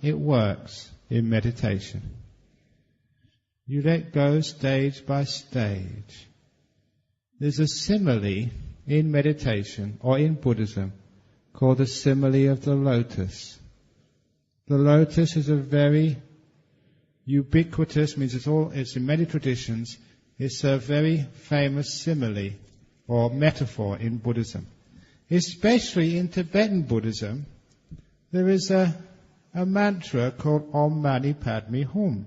it works in meditation. You let go stage by stage. There's a simile in meditation or in Buddhism called the simile of the lotus. The lotus is a very ubiquitous, means it's in many traditions, it's a very famous simile or metaphor in Buddhism. Especially in Tibetan Buddhism, there is a mantra called Om Mani Padme Hum.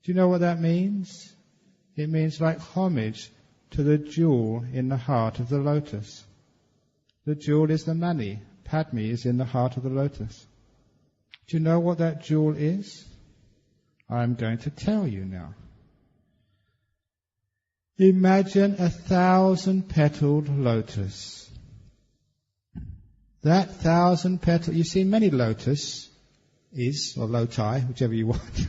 Do you know what that means? It means like homage to the jewel in the heart of the lotus. The jewel is the mani. Padme is in the heart of the lotus. Do you know what that jewel is? I'm going to tell you now. Imagine 1,000-petaled lotus. That 1,000-petal, you see many lotus or loti, whichever you want,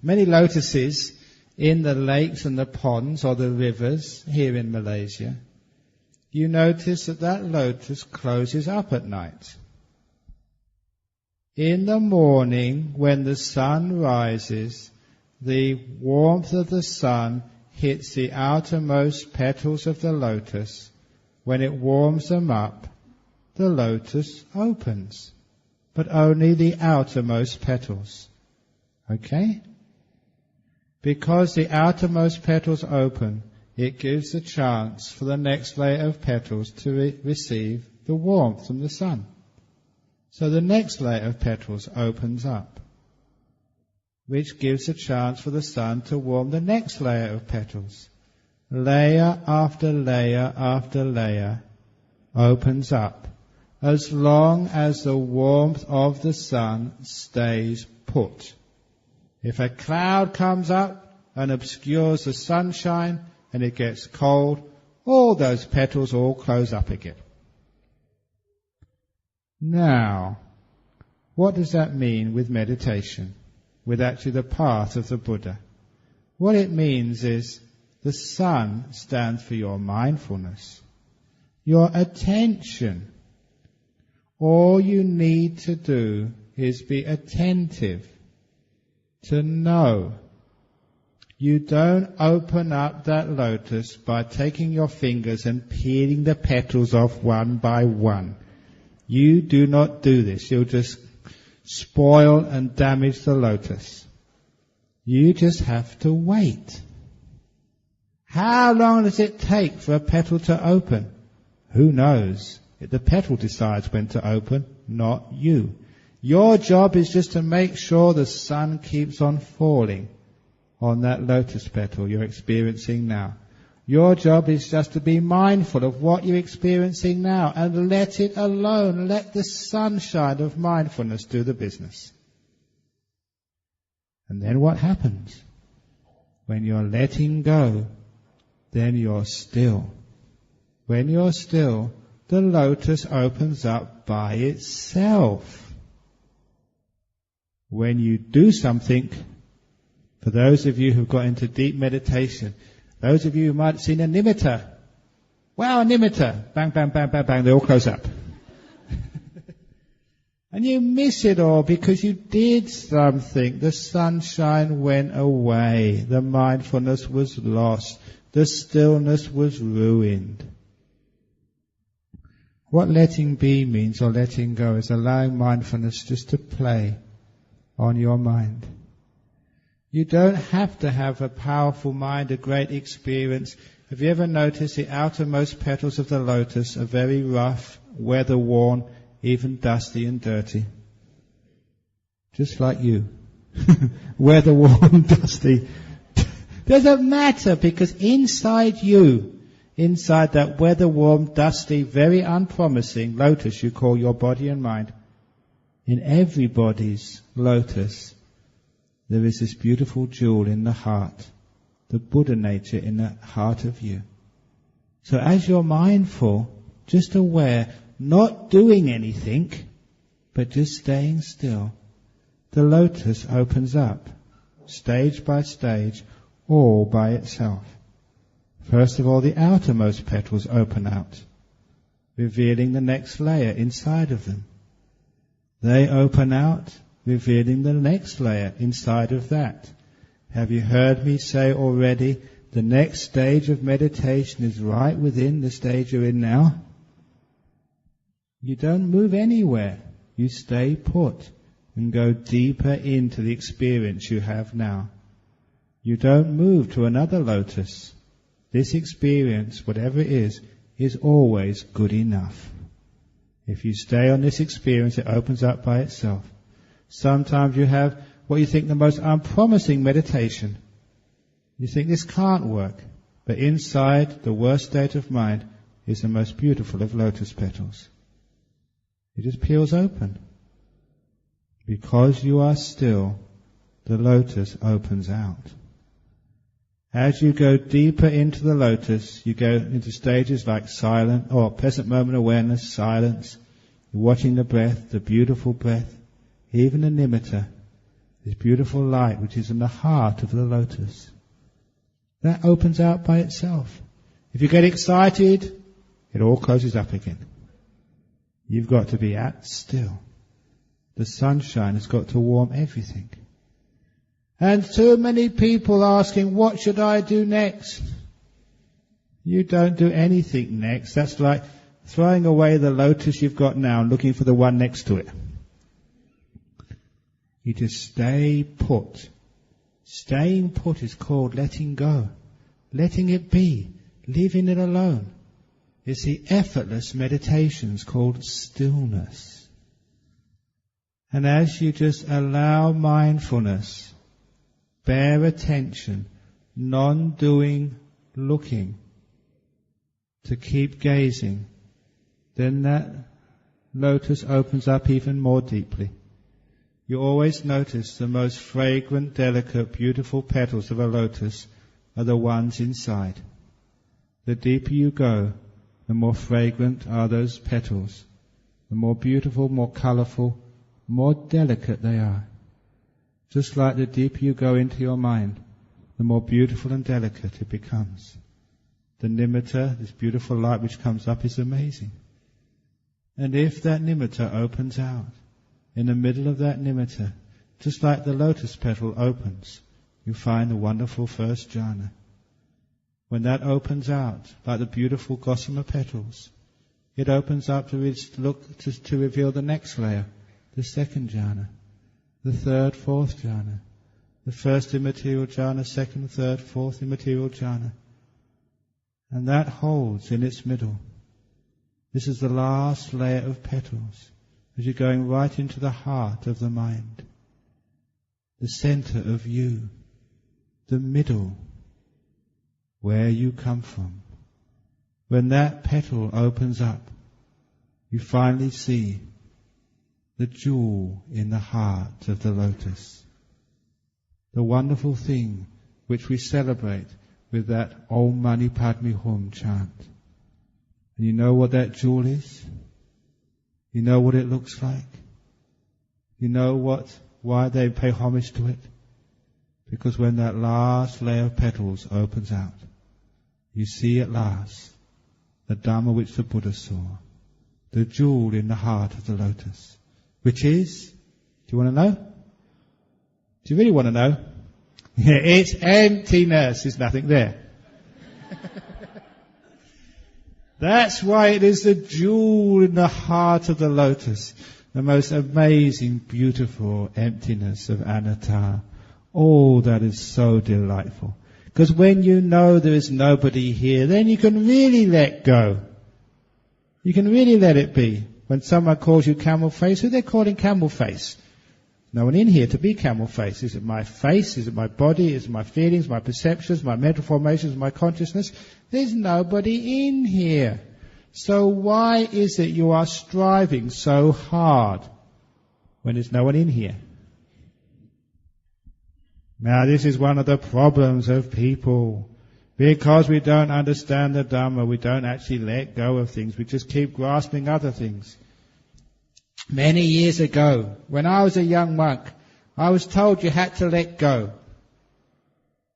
many lotuses in the lakes and the ponds or the rivers here in Malaysia. You notice that lotus closes up at night. In the morning, when the sun rises, the warmth of the sun hits the outermost petals of the lotus. When it warms them up, the lotus opens, but only the outermost petals. Okay? Because the outermost petals open, it gives a chance for the next layer of petals to receive the warmth from the sun. So the next layer of petals opens up, which gives a chance for the sun to warm the next layer of petals. Layer after layer after layer opens up, as long as the warmth of the sun stays put. If a cloud comes up and obscures the sunshine and it gets cold, all those petals all close up again. Now, what does that mean with meditation, with actually the path of the Buddha? What it means is the sun stands for your mindfulness, your attention. All you need to do is be attentive, to know. You don't open up that lotus by taking your fingers and peeling the petals off one by one. You do not do this. You'll just spoil and damage the lotus. You just have to wait. How long does it take for a petal to open? Who knows? The petal decides when to open, not you. Your job is just to make sure the sun keeps on falling on that lotus petal you're experiencing now. Your job is just to be mindful of what you're experiencing now and let it alone. Let the sunshine of mindfulness do the business. And then what happens? When you're letting go, then you're still. When you're still, the lotus opens up by itself. When you do something, for those of you who've got into deep meditation, those of you who might have seen a nimitta, wow, a nimitta, bang, bang, bang, bang, bang, they all close up. And you miss it all because you did something. The sunshine went away. The mindfulness was lost. The stillness was ruined. What letting be means, or letting go, is allowing mindfulness just to play on your mind. You don't have to have a powerful mind, a great experience. Have you ever noticed the outermost petals of the lotus are very rough, weather-worn, even dusty and dirty? Just like you. Weather-worn, dusty. Doesn't matter, because inside you, inside that weather-worn, dusty, very unpromising lotus you call your body and mind, in everybody's lotus, there is this beautiful jewel in the heart, the Buddha nature in the heart of you. So as you're mindful, just aware, not doing anything, but just staying still, the lotus opens up, stage by stage, all by itself. First of all, the outermost petals open out, revealing the next layer inside of them. They open out, revealing the next layer inside of that. Have you heard me say already, the next stage of meditation is right within the stage you're in now? You don't move anywhere. You stay put and go deeper into the experience you have now. You don't move to another lotus. This experience, whatever it is always good enough. If you stay on this experience, it opens up by itself. Sometimes you have what you think the most unpromising meditation. You think this can't work, but inside the worst state of mind is the most beautiful of lotus petals. It just peels open. Because you are still, the lotus opens out. As you go deeper into the lotus, you go into stages like silent or present moment awareness, silence, watching the breath, the beautiful breath, even the nimitta, this beautiful light which is in the heart of the lotus. That opens out by itself. If you get excited, it all closes up again. You've got to be at still. The sunshine has got to warm everything. And too many people asking, what should I do next? You don't do anything next. That's like throwing away the lotus you've got now and looking for the one next to it. You just stay put. Staying put is called letting go. Letting it be. Leaving it alone. It's the effortless meditations called stillness. And as you just allow mindfulness, bare attention, non-doing, looking, to keep gazing, then that lotus opens up even more deeply. You always notice the most fragrant, delicate, beautiful petals of a lotus are the ones inside. The deeper you go, the more fragrant are those petals. The more beautiful, more colourful, more delicate they are. Just like the deeper you go into your mind, the more beautiful and delicate it becomes. The nimitta, this beautiful light which comes up, is amazing. And if that nimitta opens out, in the middle of that nimitta, just like the lotus petal opens, you find the wonderful first jhana. When that opens out, like the beautiful gossamer petals, it opens up to reveal the next layer, the second jhana, the third, fourth jhana, the first immaterial jhana, second, third, fourth immaterial jhana. And that holds in its middle. This is the last layer of petals, as you're going right into the heart of the mind, the center of you, the middle, where you come from. When that petal opens up, you finally see the jewel in the heart of the lotus. The wonderful thing which we celebrate with that Om Mani Padme Hum chant. And you know what that jewel is? You know what it looks like? You know why they pay homage to it? Because when that last layer of petals opens out, you see at last the Dhamma which the Buddha saw, the jewel in the heart of the lotus, which is, do you want to know? Do you really want to know? Yeah, it's emptiness. There's nothing there. That's why it is the jewel in the heart of the lotus, the most amazing, beautiful emptiness of anatta. Oh, that is so delightful. Because when you know there is nobody here, then you can really let go. You can really let it be. When someone calls you camel face, who they're calling camel face? No one in here to be camel face. Is it my face? Is it my body? Is it my feelings, my perceptions, my mental formations, my consciousness? There's nobody in here. So why is it you are striving so hard when there's no one in here? Now this is one of the problems of people. Because we don't understand the Dhamma, we don't actually let go of things. We just keep grasping other things. Many years ago, when I was a young monk, I was told you had to let go.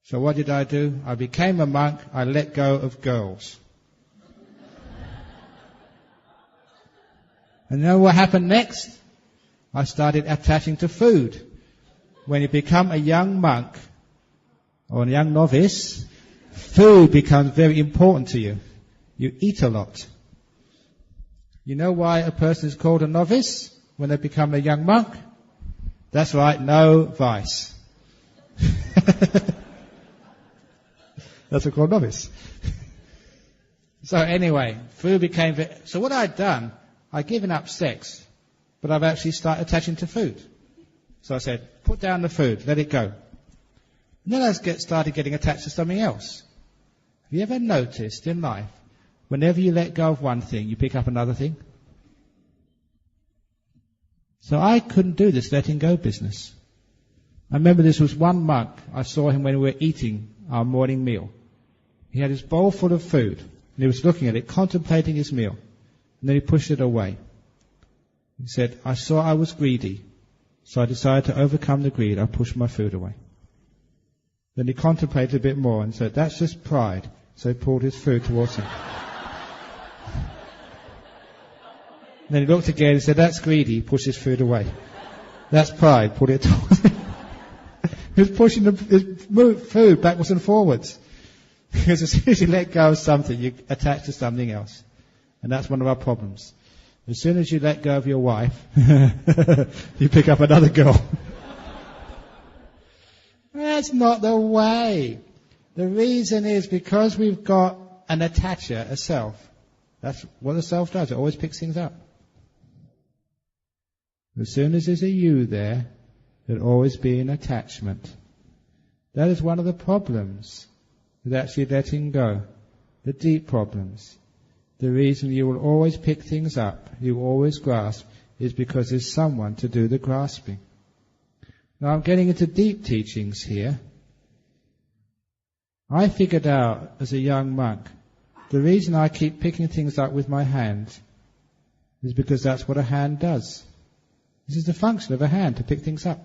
So what did I do? I became a monk. I let go of girls. And you know what happened next? I started attaching to food. When you become a young monk or a young novice, food becomes very important to you. You eat a lot. You know why a person is called a novice when they become a young monk? That's right, no vice. That's what called novice. So anyway, food became... So what I'd done, I'd given up sex, but I've actually started attaching to food. So I said, put down the food, let it go. And then I started getting attached to something else. Have you ever noticed in life, whenever you let go of one thing, you pick up another thing? So I couldn't do this letting go business. I remember this was one monk. I saw him when we were eating our morning meal. He had his bowl full of food, and he was looking at it, contemplating his meal. And then he pushed it away. He said, I saw I was greedy, so I decided to overcome the greed. I pushed my food away. Then he contemplated a bit more and said, that's just pride. So he pulled his food towards him. Then he looked again and said, that's greedy. He pushed his food away. That's pride. Pulled it towards him. He was pushing his food backwards and forwards. Because as soon as you let go of something, you attach to something else. And that's one of our problems. As soon as you let go of your wife, you pick up another girl. That's not the way. The reason is because we've got an attacher, a self. That's what the self does. It always picks things up. As soon as there's a you there, there'll always be an attachment. That is one of the problems with actually letting go. The deep problems. The reason you will always pick things up, you always grasp, is because there's someone to do the grasping. Now I'm getting into deep teachings here. I figured out as a young monk, the reason I keep picking things up with my hand is because that's what a hand does. This is the function of a hand, to pick things up.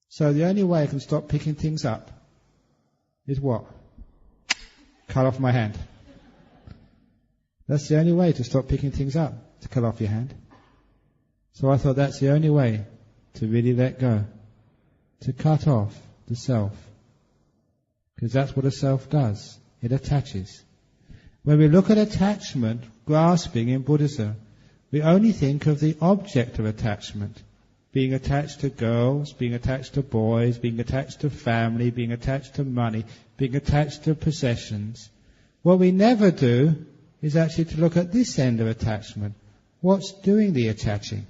So the only way I can stop picking things up is what? Cut off my hand. That's the only way to stop picking things up, to cut off your hand. So I thought that's the only way to really let go, to cut off the self. Because that's what a self does. It attaches. When we look at attachment, grasping in Buddhism, we only think of the object of attachment. Being attached to girls, being attached to boys, being attached to family, being attached to money, being attached to possessions. What we never do is actually to look at this end of attachment. What's doing the attaching?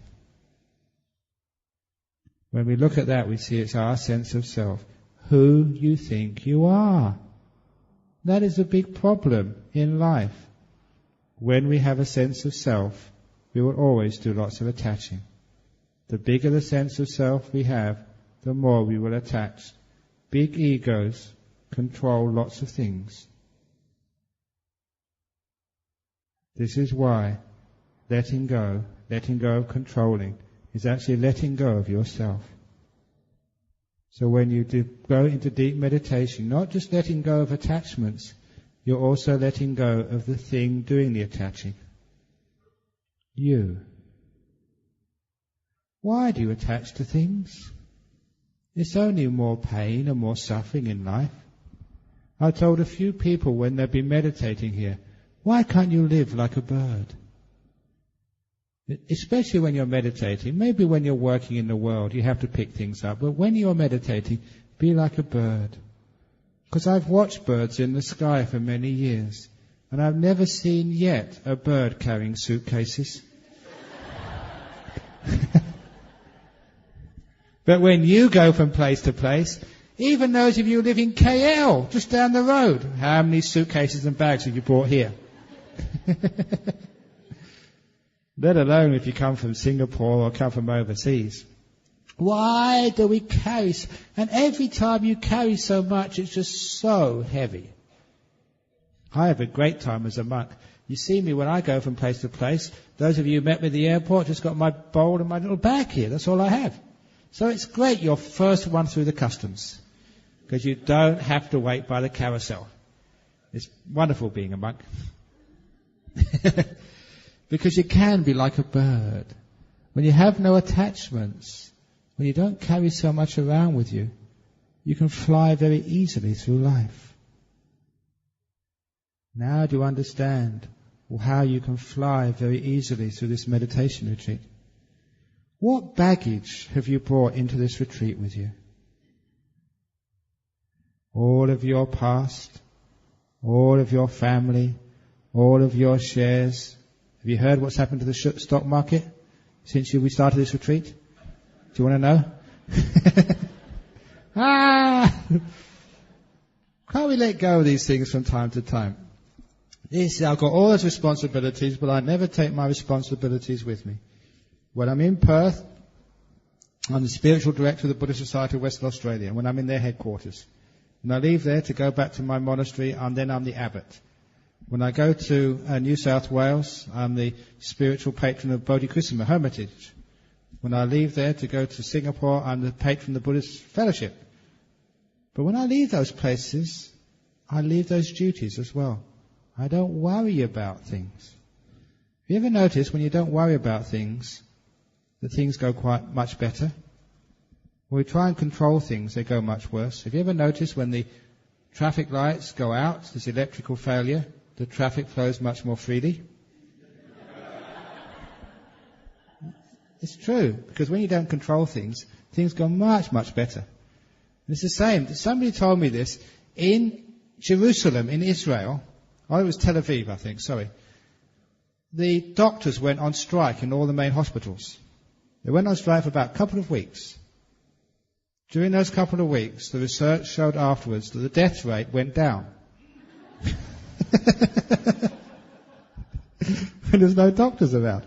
When we look at that, we see it's our sense of self. Who you think you are. That is a big problem in life. When we have a sense of self, we will always do lots of attaching. The bigger the sense of self we have, the more we will attach. Big egos control lots of things. This is why letting go of controlling, is actually letting go of yourself. So when you go into deep meditation, not just letting go of attachments, you're also letting go of the thing doing the attaching. You. Why do you attach to things? It's only more pain and more suffering in life. I told a few people when they've been meditating here, why can't you live like a bird? Especially when you're meditating. Maybe when you're working in the world, you have to pick things up. But when you're meditating, be like a bird. Because I've watched birds in the sky for many years, and I've never seen yet a bird carrying suitcases. But when you go from place to place, even those of you who live in KL, just down the road, how many suitcases and bags have you brought here? Let alone if you come from Singapore or come from overseas. Why do we carry? And every time you carry so much, it's just so heavy. I have a great time as a monk. You see me when I go from place to place. Those of you who met me at the airport, just got my bowl and my little bag here. That's all I have. So it's great you're first one through the customs, because you don't have to wait by the carousel. It's wonderful being a monk. Because you can be like a bird. when you have no attachments, when you don't carry so much around with you, you can fly very easily through life. Now do you understand how you can fly very easily through this meditation retreat? What baggage have you brought into this retreat with you? All of your past, all of your family, all of your shares. Have you heard what's happened to the stock market since we started this retreat? Do you want to know? Can't we let go of these things from time to time? I've got all those responsibilities, but I never take my responsibilities with me. When I'm in Perth, I'm the spiritual director of the Buddhist Society of Western Australia, when I'm in their headquarters. When I leave there to go back to my monastery, then I'm the abbot. When I go to New South Wales, I'm the spiritual patron of Bodhisattva Hermitage. When I leave there to go to Singapore, I'm the patron of the Buddhist Fellowship. But when I leave those places, I leave those duties as well. I don't worry about things. Have you ever noticed when you don't worry about things, that things go quite much better? When we try and control things, they go much worse. Have you ever noticed when the traffic lights go out, there's electrical failure, the traffic flows much more freely? It's true, because when you don't control things, things go much, much better. And it's the same. Somebody told me this. In Jerusalem, in Israel, it was Tel Aviv, I think, sorry. The doctors went on strike in all the main hospitals. They went on strike for about a couple of weeks. During those couple of weeks, the research showed afterwards that the death rate went down. When there's no doctors around.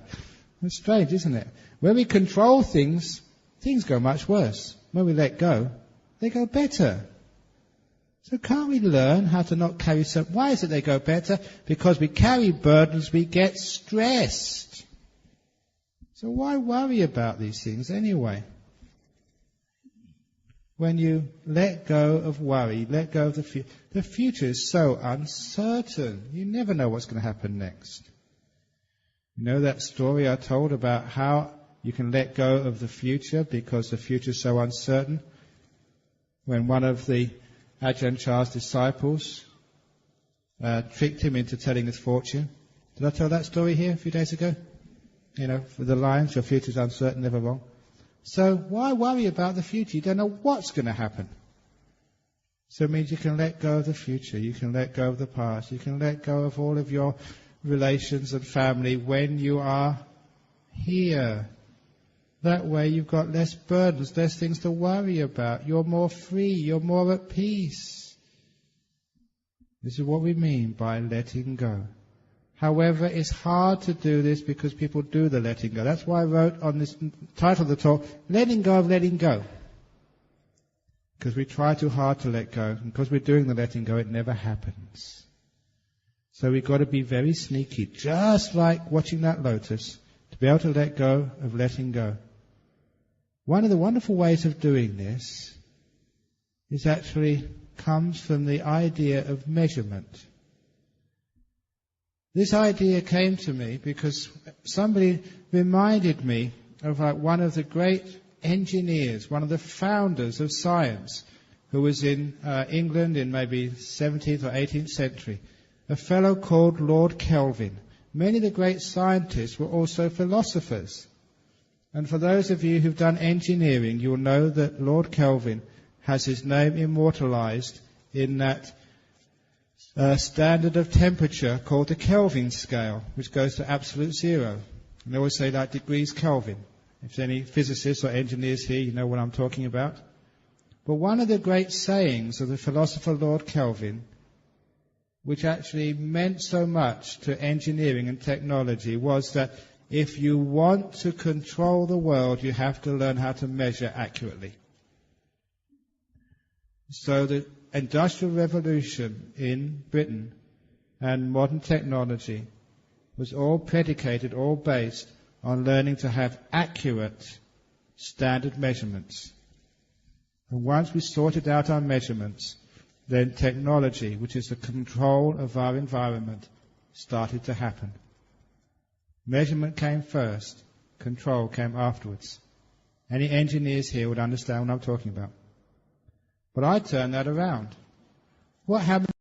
It's strange, isn't it? When we control things, things go much worse. When we let go, they go better. So can't we learn how to not carry so... Why is it they go better? Because we carry burdens, we get stressed. So why worry about these things anyway? When you let go of worry, let go of the future is so uncertain. You never know what's going to happen next. You know that story I told about how you can let go of the future because the future is so uncertain? When one of the Ajahn Chah's disciples tricked him into telling his fortune. Did I tell that story here a few days ago? You know, with the lines, your future is uncertain, never wrong. So why worry about the future? You don't know what's going to happen. So it means you can let go of the future, you can let go of the past, you can let go of all of your relations and family when you are here. That way you've got less burdens, less things to worry about. You're more free, you're more at peace. This is what we mean by letting go. However, it's hard to do this because people do the letting go. That's why I wrote on this title of the talk, Letting Go of Letting Go. Because we try too hard to let go. And because we're doing the letting go, it never happens. So we've got to be very sneaky, just like watching that lotus, to be able to let go of letting go. One of the wonderful ways of doing this is actually comes from the idea of measurement. This idea came to me because somebody reminded me of one of the great engineers, one of the founders of science, who was in England in maybe 17th or 18th century, a fellow called Lord Kelvin. Many of the great scientists were also philosophers. And for those of you who've done engineering, you'll know that Lord Kelvin has his name immortalized in that standard of temperature called the Kelvin scale, which goes to absolute zero. And they always say like degrees Kelvin. If there's any physicists or engineers here, you know what I'm talking about. But one of the great sayings of the philosopher Lord Kelvin, which actually meant so much to engineering and technology, was that if you want to control the world, you have to learn how to measure accurately. So the Industrial Revolution in Britain and modern technology was all predicated, all based on learning to have accurate standard measurements. And once we sorted out our measurements, then technology, which is the control of our environment, started to happen. Measurement came first, control came afterwards. Any engineers here would understand what I'm talking about. But I turned that around. What happened